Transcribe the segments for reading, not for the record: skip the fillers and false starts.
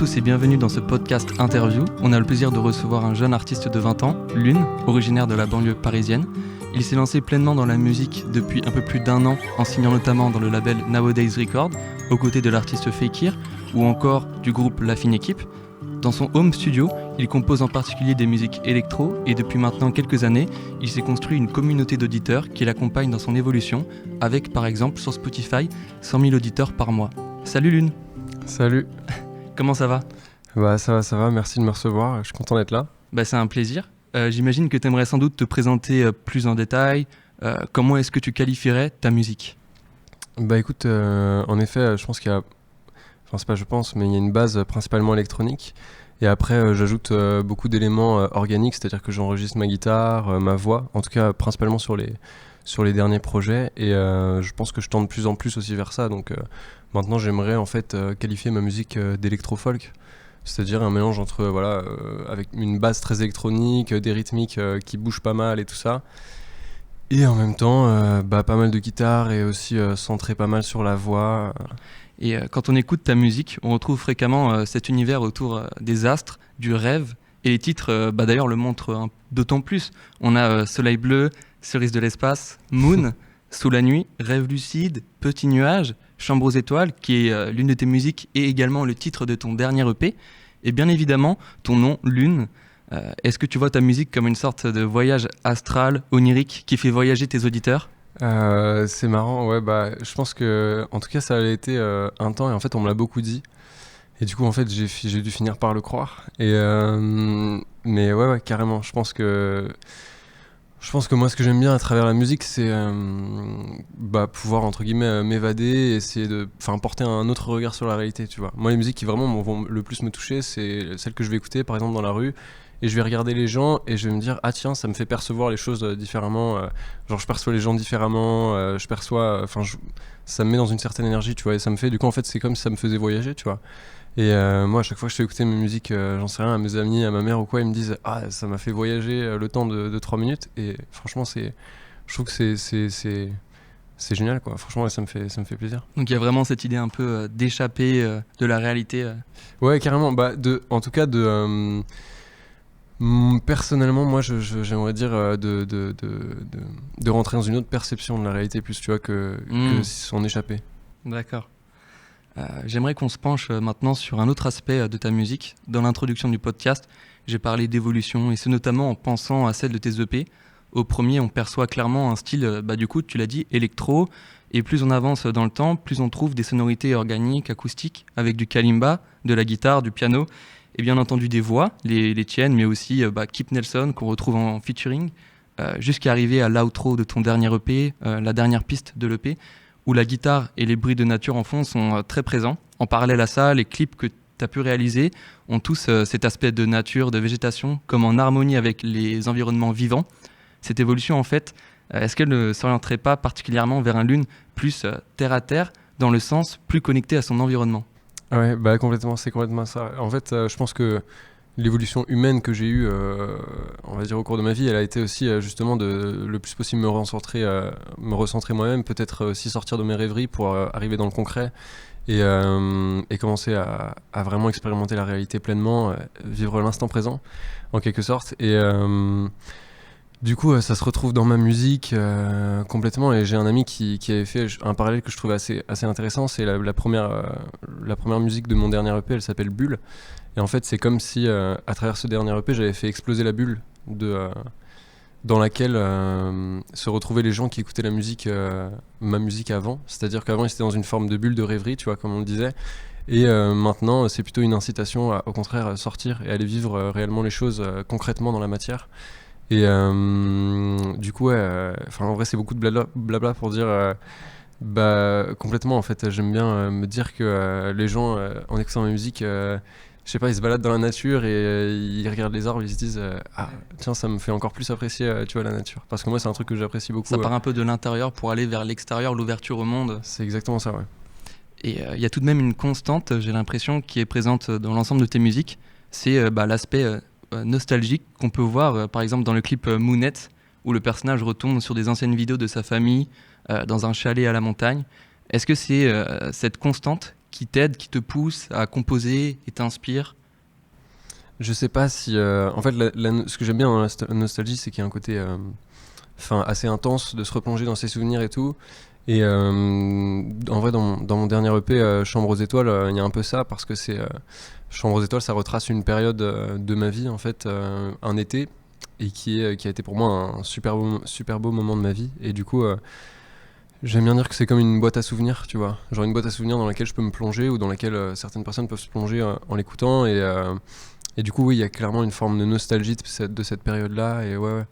tous et bienvenue dans ce podcast interview. On a le plaisir de recevoir un jeune artiste de 20 ans, Lune, originaire de la banlieue parisienne. Il s'est lancé pleinement dans la musique depuis un peu plus d'1 an, en signant notamment dans le label Nowadays Records, aux côtés de l'artiste Fakir ou encore du groupe La Fine Équipe. Dans son home studio, il compose en particulier des musiques électro et depuis maintenant quelques années, il s'est construit une communauté d'auditeurs qui l'accompagne dans son évolution, avec par exemple sur Spotify 100 000 auditeurs par mois. Salut Lune. Salut. Comment ça va ? Bah ça va, merci de me recevoir, je suis content d'être là. C'est un plaisir. J'imagine que tu aimerais sans doute te présenter plus en détail. Comment est-ce que tu qualifierais ta musique ? Bah écoute, en effet, je pense qu'il y a... Enfin c'est pas je pense, mais il y a une base principalement électronique. Et après, j'ajoute beaucoup d'éléments organiques, c'est-à-dire que j'enregistre ma guitare, ma voix, en tout cas principalement sur les derniers projets. Et je pense que je tends de plus en plus aussi vers ça. Donc maintenant, j'aimerais en fait qualifier ma musique d'électro-folk. C'est-à-dire un mélange entre, avec une base très électronique, des rythmiques qui bougent pas mal et tout ça. Et en même temps, pas mal de guitare et aussi centré pas mal sur la voix. Et quand on écoute ta musique, on retrouve fréquemment cet univers autour des astres, du rêve. Et les titres, d'ailleurs, le montrent d'autant plus. On a Soleil bleu, Cerise de l'espace, Moon, Sous la nuit, Rêve lucide, Petit nuage, Chambre aux étoiles, qui est l'une de tes musiques et également le titre de ton dernier EP. Et bien évidemment, ton nom, Lune. Est-ce que tu vois ta musique comme une sorte de voyage astral, onirique, qui fait voyager tes auditeurs ? C'est marrant, ouais, je pense que, en tout cas, ça a été un temps et en fait, on me l'a beaucoup dit. Et du coup, en fait, j'ai dû finir par le croire. Mais ouais, carrément, je pense que moi, ce que j'aime bien à travers la musique, c'est pouvoir, entre guillemets, m'évader, essayer de porter un autre regard sur la réalité, tu vois. Moi, les musiques qui vraiment vont le plus me toucher, c'est celles que je vais écouter, par exemple, dans la rue, et je vais regarder les gens, et je vais me dire, ah tiens, ça me fait percevoir les choses différemment, genre je perçois les gens différemment, ça me met dans une certaine énergie, tu vois, et ça me fait, du coup, en fait, c'est comme si ça me faisait voyager, tu vois. Et moi, à chaque fois que je fais écouter mes musiques, j'en sais rien, à mes amis, à ma mère ou quoi, ils me disent « Ah, ça m'a fait voyager le temps de 3 minutes. » Et franchement, je trouve que c'est génial, quoi. Franchement, ouais, ça me fait plaisir. Donc il y a vraiment cette idée un peu d'échapper de la réalité. Ouais, carrément. En tout cas, personnellement, moi, j'aimerais dire de rentrer dans une autre perception de la réalité, plus, tu vois, que s'en échapper. D'accord. J'aimerais qu'on se penche maintenant sur un autre aspect de ta musique. Dans l'introduction du podcast, j'ai parlé d'évolution, et ce notamment en pensant à celle de tes EP. Au premier, on perçoit clairement un style, du coup, tu l'as dit, électro, et plus on avance dans le temps, plus on trouve des sonorités organiques, acoustiques, avec du kalimba, de la guitare, du piano, et bien entendu des voix, les tiennes, mais aussi Kip Nelson, qu'on retrouve en featuring, jusqu'à arriver à l'outro de ton dernier EP, la dernière piste de l'EP, où la guitare et les bruits de nature en fond sont très présents. En parallèle à ça, les clips que tu as pu réaliser ont tous cet aspect de nature, de végétation, comme en harmonie avec les environnements vivants. Cette évolution, en fait, est-ce qu'elle ne s'orienterait pas particulièrement vers un Lune plus terre-à-terre, dans le sens plus connecté à son environnement ? Ouais, complètement, c'est complètement ça. En fait, je pense que l'évolution humaine que j'ai eue, on va dire au cours de ma vie, elle a été aussi justement de le plus possible me recentrer moi-même, peut-être aussi sortir de mes rêveries pour arriver dans le concret et commencer à vraiment expérimenter la réalité pleinement, vivre l'instant présent en quelque sorte. Et du coup, ça se retrouve dans ma musique complètement. Et j'ai un ami qui avait fait un parallèle que je trouvais assez intéressant. C'est la première musique de mon dernier EP, elle s'appelle Bulle. Et en fait, c'est comme si, à travers ce dernier EP, j'avais fait exploser la bulle dans laquelle se retrouvaient les gens qui écoutaient ma musique avant. C'est-à-dire qu'avant, ils étaient dans une forme de bulle de rêverie, tu vois, comme on le disait. Et maintenant, c'est plutôt une incitation à, au contraire, sortir et aller vivre réellement les choses concrètement dans la matière. Et du coup, en vrai, c'est beaucoup de blabla pour dire... complètement, en fait, j'aime bien me dire que les gens, en écoutant ma musique... je sais pas, ils se baladent dans la nature et ils regardent les arbres, ils se disent tiens, ça me fait encore plus apprécier tu vois, la nature. Parce que moi, c'est un truc que j'apprécie beaucoup. Ça part un peu de l'intérieur pour aller vers l'extérieur, l'ouverture au monde. C'est exactement ça, ouais. Et il y a tout de même une constante, j'ai l'impression, qui est présente dans l'ensemble de tes musiques. C'est l'aspect nostalgique qu'on peut voir, par exemple, dans le clip Moonette, où le personnage retombe sur des anciennes vidéos de sa famille dans un chalet à la montagne. Est-ce que c'est cette constante qui t'aide, qui te pousse à composer et t'inspire? Je sais pas si. En fait, ce que j'aime bien dans la nostalgie, c'est qu'il y a un côté assez intense de se replonger dans ses souvenirs et tout. Et en vrai, dans mon dernier EP, Chambre aux étoiles, il y a un peu ça, parce que Chambre aux étoiles, ça retrace une période de ma vie, en fait, un été, et qui a été pour moi un super beau moment de ma vie. Et du coup, j'aime bien dire que c'est comme une boîte à souvenirs, tu vois. Genre une boîte à souvenirs dans laquelle je peux me plonger, ou dans laquelle certaines personnes peuvent se plonger en l'écoutant. Et du coup, oui, il y a clairement une forme de nostalgie de cette période-là. Et ouais,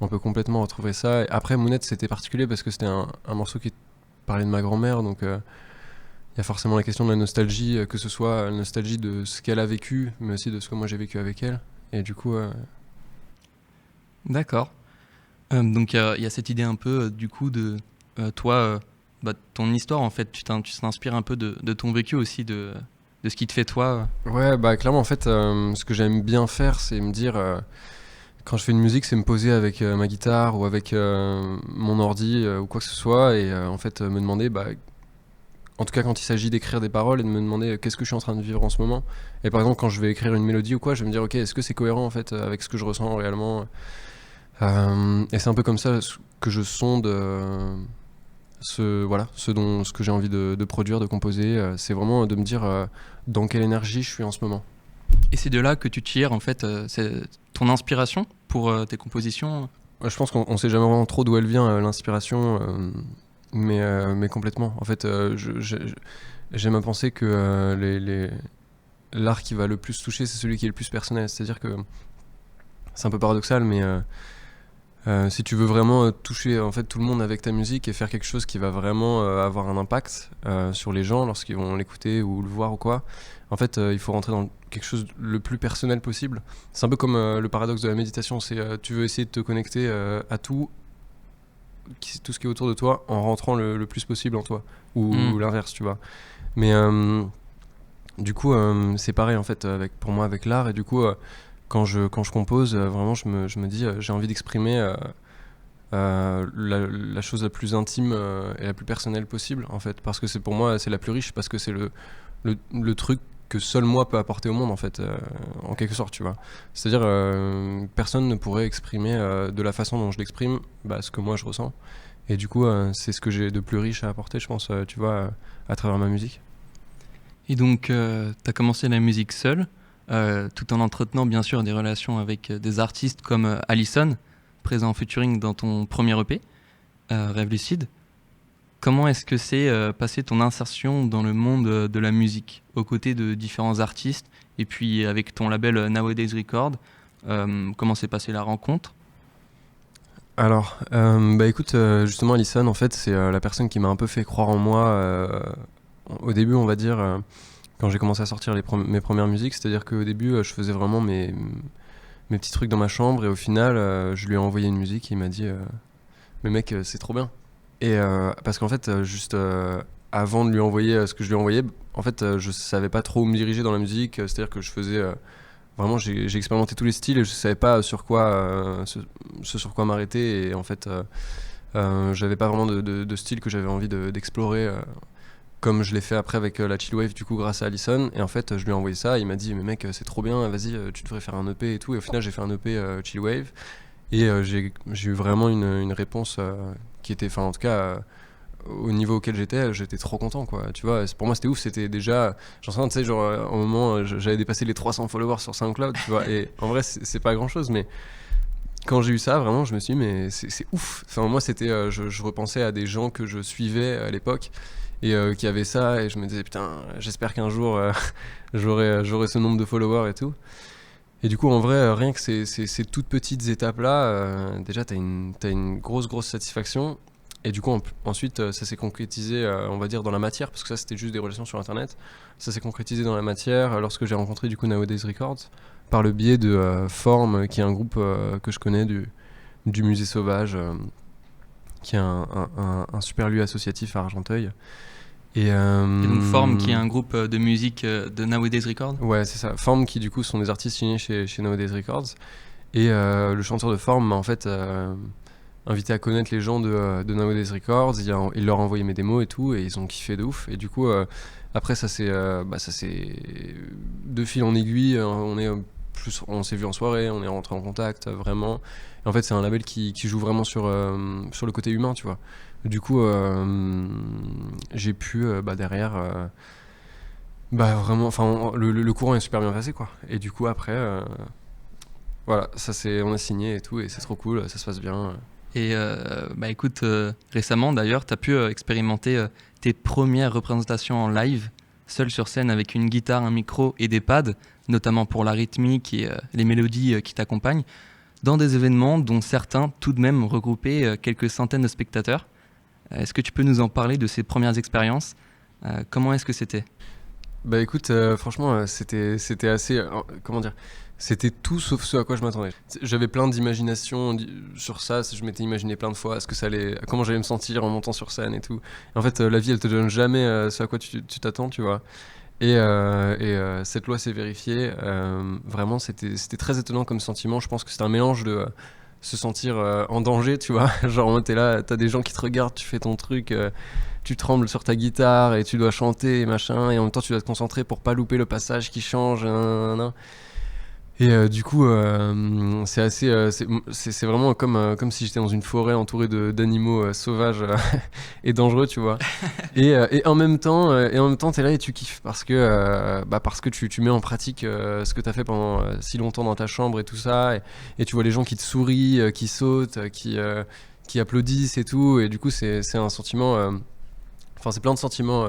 on peut complètement retrouver ça. Et après, Mounette, c'était particulier parce que c'était un morceau qui parlait de ma grand-mère. Donc, il y a forcément la question de la nostalgie, que ce soit la nostalgie de ce qu'elle a vécu, mais aussi de ce que moi j'ai vécu avec elle. Et du coup... D'accord. Donc il y a cette idée un peu du coup de toi, ton histoire en fait, tu t'inspires un peu de ton vécu aussi, de ce qui te fait toi. Ouais, bah clairement, en fait, ce que j'aime bien faire, c'est me dire... quand je fais une musique, c'est me poser avec ma guitare ou avec mon ordi ou quoi que ce soit, et en fait me demander, en tout cas quand il s'agit d'écrire des paroles, et de me demander qu'est-ce que je suis en train de vivre en ce moment. Et par exemple, quand je vais écrire une mélodie ou quoi, je vais me dire, ok, est-ce que c'est cohérent en fait avec ce que je ressens réellement. Et c'est un peu comme ça que je sonde ce que j'ai envie de produire, de composer. C'est vraiment de me dire dans quelle énergie je suis en ce moment. Et c'est de là que tu tires en fait ton inspiration pour tes compositions. Je pense qu'on sait jamais vraiment trop d'où elle vient, l'inspiration, mais complètement. En fait, j'aime à penser que l'art qui va le plus toucher, c'est celui qui est le plus personnel. C'est-à-dire que c'est un peu paradoxal, mais si tu veux vraiment toucher en fait tout le monde avec ta musique et faire quelque chose qui va vraiment avoir un impact sur les gens lorsqu'ils vont l'écouter ou le voir ou quoi, en fait il faut rentrer dans quelque chose le plus personnel possible. C'est un peu comme le paradoxe de la méditation, c'est tu veux essayer de te connecter à tout ce qui est autour de toi en rentrant le plus possible en toi, ou l'inverse, tu vois. Mais du coup c'est pareil en fait pour moi avec l'art. Et du coup quand je compose, vraiment je me dis j'ai envie d'exprimer la chose la plus intime et la plus personnelle possible, en fait, parce que pour moi c'est la plus riche, parce que c'est le truc que seul moi peut apporter au monde, en fait, en quelque sorte, tu vois. C'est-à-dire personne ne pourrait exprimer de la façon dont je l'exprime ce que moi je ressens. Et du coup c'est ce que j'ai de plus riche à apporter, je pense, tu vois, à travers ma musique. Et donc tu as commencé la musique seule, tout en entretenant bien sûr des relations avec des artistes comme Alison, présent en featuring dans ton premier EP, Rêve Lucide. Comment est-ce que c'est passé ton insertion dans le monde de la musique, aux côtés de différents artistes, et puis avec ton label Nowadays Records, comment s'est passée la rencontre? Alors, écoute, justement Alison, en fait, c'est la personne qui m'a un peu fait croire en moi au début, on va dire, quand j'ai commencé à sortir mes premières musiques. C'est-à-dire qu'au début, je faisais vraiment mes petits trucs dans ma chambre, et au final, je lui ai envoyé une musique, et il m'a dit mais mec, c'est trop bien. Et parce qu'en fait, juste avant de lui envoyer ce que je lui ai envoyé, en fait, je savais pas trop où me diriger dans la musique. C'est-à-dire que je faisais vraiment, j'ai expérimenté tous les styles, et je savais pas sur quoi sur quoi m'arrêter. Et en fait, j'avais pas vraiment de style que j'avais envie d'explorer, comme je l'ai fait après avec la Chill Wave, du coup, grâce à Alison. Et en fait, je lui ai envoyé ça, il m'a dit mais mec, c'est trop bien, vas-y, tu devrais faire un EP et tout. Et au final, j'ai fait un EP Chill Wave, et j'ai eu vraiment une réponse qui était, enfin en tout cas au niveau auquel j'étais trop content, quoi, tu vois. Pour moi c'était ouf, c'était déjà, j'en sais, tu sais, genre au moment j'avais dépassé les 300 followers sur SoundCloud, tu vois. Et en vrai c'est pas grand chose, mais quand j'ai eu ça, vraiment, je me suis dit mais c'est ouf. Enfin moi c'était je repensais à des gens que je suivais à l'époque, et qui avaient ça, et je me disais putain, j'espère qu'un jour j'aurai ce nombre de followers et tout. Et du coup, en vrai, rien que ces toutes petites étapes-là, déjà, t'as une grosse satisfaction. Et du coup, ensuite, ça s'est concrétisé, on va dire, dans la matière, parce que ça, c'était juste des relations sur Internet. Ça s'est concrétisé dans la matière lorsque j'ai rencontré, du coup, Nowadays Records, par le biais de Forme, qui est un groupe que je connais du Musée Sauvage, qui est un super lieu associatif à Argenteuil. Et donc Forme, qui est un groupe de musique de Nowadays Records. Ouais, c'est ça. Forme, qui du coup sont des artistes signés chez Nowadays Records. Et le chanteur de Forme, en fait, invité à connaître les gens de Nowadays Records. Il leur a envoyé mes démos et tout, et ils ont kiffé de ouf. Et du coup, après, ça s'est de fil en aiguille. On s'est vu en soirée, on est rentré en contact, vraiment. Et en fait, c'est un label qui joue vraiment sur le côté humain, tu vois. Du coup, j'ai pu, derrière... vraiment, enfin, le courant est super bien passé, quoi. Et du coup, après, voilà, on a signé et tout, et c'est trop cool, ça se passe bien. Et écoute, récemment d'ailleurs, tu as pu expérimenter tes premières représentations en live, seul sur scène avec une guitare, un micro et des pads, notamment pour la rythmique et les mélodies qui t'accompagnent, dans des événements dont certains tout de même regroupaient quelques centaines de spectateurs. Est-ce que tu peux nous en parler de ces premières expériences ? Comment est-ce que c'était ? Bah écoute, franchement, c'était assez... comment dire ? C'était tout sauf ce à quoi je m'attendais. J'avais plein d'imagination sur ça, je m'étais imaginé plein de fois comment j'allais me sentir en montant sur scène et tout. Et en fait, la vie, elle te donne jamais ce à quoi tu t'attends, tu vois. Et cette loi s'est vérifiée. Vraiment, c'était très étonnant comme sentiment. Je pense que c'était un mélange de se sentir en danger, tu vois. Genre, t'es là, t'as des gens qui te regardent, tu fais ton truc, tu trembles sur ta guitare et tu dois chanter et machin. Et en même temps, tu dois te concentrer pour pas louper le passage qui change. Et du coup, c'est assez, c'est vraiment comme si j'étais dans une forêt entourée d'animaux sauvages et dangereux, tu vois. Et en même temps, t'es là et tu kiffes parce que tu mets en pratique ce que t'as fait pendant si longtemps dans ta chambre et tout ça, et tu vois les gens qui te sourient, qui sautent, qui applaudissent et tout, et du coup, c'est un sentiment, enfin, c'est plein de sentiments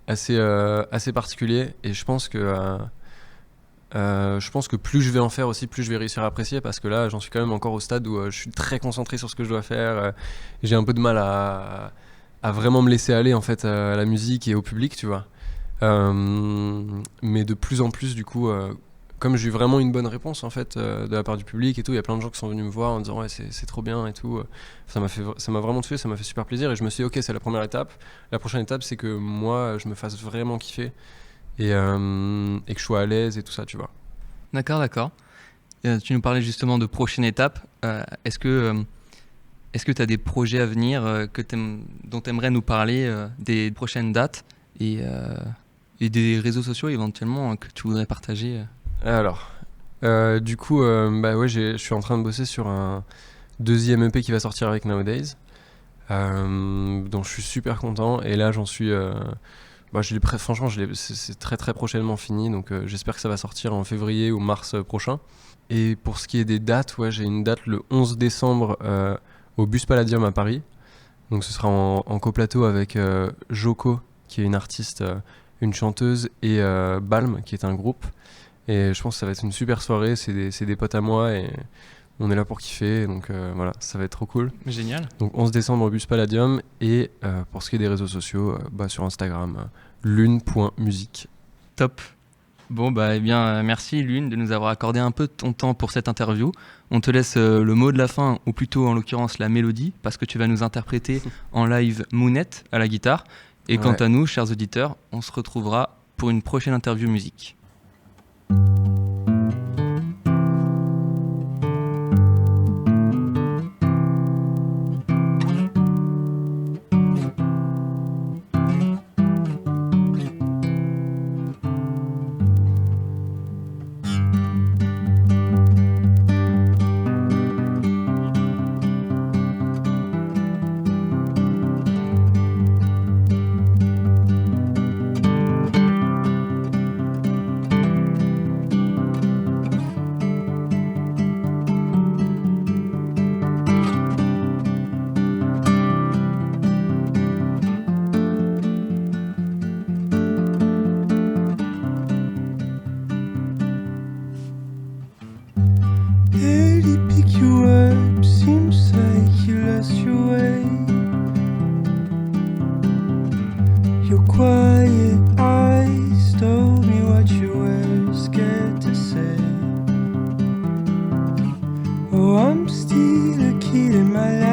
assez particuliers, et je pense que plus je vais en faire aussi, plus je vais réussir à apprécier, parce que là j'en suis quand même encore au stade où je suis très concentré sur ce que je dois faire, j'ai un peu de mal à vraiment me laisser aller en fait à la musique et au public, tu vois, mais de plus en plus du coup, comme j'ai eu vraiment une bonne réponse en fait de la part du public et tout, il y a plein de gens qui sont venus me voir en disant ouais c'est trop bien et tout, ça m'a vraiment tué, ça m'a fait super plaisir, et je me suis dit ok, c'est la première étape, la prochaine étape c'est que moi je me fasse vraiment kiffer et que je sois à l'aise et tout ça, tu vois. D'accord. Tu nous parlais justement de prochaine étape. Est-ce que tu as des projets à venir dont tu aimerais nous parler, des prochaines dates et des réseaux sociaux éventuellement que tu voudrais partager Alors, du coup, je suis en train de bosser sur un deuxième EP qui va sortir avec Nowadays, dont je suis super content, et là j'en suis... franchement, c'est très très prochainement fini, donc j'espère que ça va sortir en février ou mars prochain. Et pour ce qui est des dates, ouais, j'ai une date le 11 décembre au Bus Palladium à Paris. Donc ce sera en coplateau avec Joko, qui est une artiste, une chanteuse, et Balm, qui est un groupe. Et je pense que ça va être une super soirée, c'est des potes à moi, et on est là pour kiffer, donc voilà, ça va être trop cool. Génial. Donc 11 décembre au Bus Palladium, et pour ce qui est des réseaux sociaux, sur Instagram, lune.musique. Top. Bon, merci Lune de nous avoir accordé un peu de ton temps pour cette interview. On te laisse le mot de la fin, ou plutôt en l'occurrence la mélodie, parce que tu vas nous interpréter en live Mounette à la guitare. Et quant à nous, chers auditeurs, on se retrouvera pour une prochaine interview musique. I'm still a kid in my life.